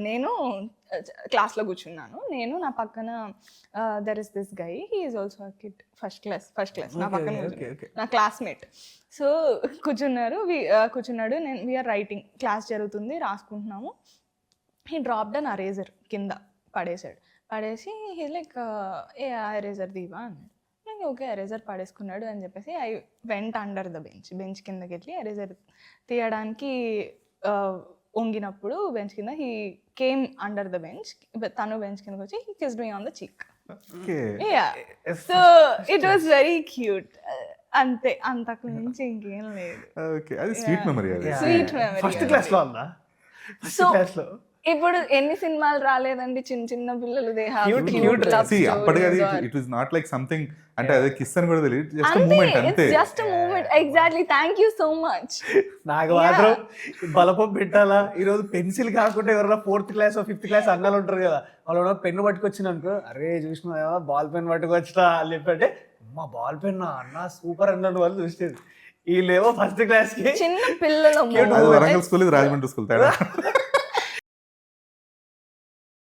నేను క్లాస్లో కూర్చున్నాను. నేను నా పక్కన there is this guy, he is also a kid, first class నా పక్కన నా క్లాస్మేట్. సో కూర్చున్నాడు, నేను వీఆర్ రైటింగ్, క్లాస్ జరుగుతుంది, రాసుకుంటున్నాము. హీ డ్రాప్డ్ అన్ ఎరేజర్ కింద పడేసి హీ లైక్ ఏ ఎరేజర్ దీవా అన్నాడు. ఓకే ఎరేజర్ పడేసుకున్నాడు అని చెప్పేసి I went under the bench కిందకి వెళ్ళి ఎరేజర్ తీయడానికి వంగినప్పుడు బెంచ్ కింద he came under the bench, తను బెంచ్ కిందకి వచ్చి he kissed me on the చీక్. So it was very cute. అంతే, అంతకు మించి ఇంకేం లేదు. Sweet memory. ఫస్ట్ క్లాస్ లో ఉందా? సో ఇప్పుడు ఎన్ని సినిమాలు రాలేదండి, చిన్న చిన్న పిల్లలు they have cute love stories. అప్పటికి అది it was not like something అంటే అదే కిస్ అని కూడా తెలియదు, జస్ట్ ఎ మూమెంట్ అంతే. Just a moment, exactly. Thank you so much. నాకు మాత్రం బలపం పెట్టాలా ఈరోజు, పెన్సిల్ కాకుండా ఎవరైనా 4th క్లాస్ 5th క్లాస్ అన్నాలు ఉంటారు కదా, వాళ్ళు పెన్ను పట్టుకొచ్చిన అనుకో, అరే చూసిన బాల్ పెన్ పట్టుకొచ్చినా అని చెప్పంటే, అమ్మా బాల్ పెన్ అన్న సూపర్ అన్నాడు వాళ్ళు చూసేది. వీళ్ళేమో ఫస్ట్ క్లాస్ కి చిన్న పిల్లలు. వరంగల్ స్కూల్, రాజమండ్రి స్కూల్ తేడా.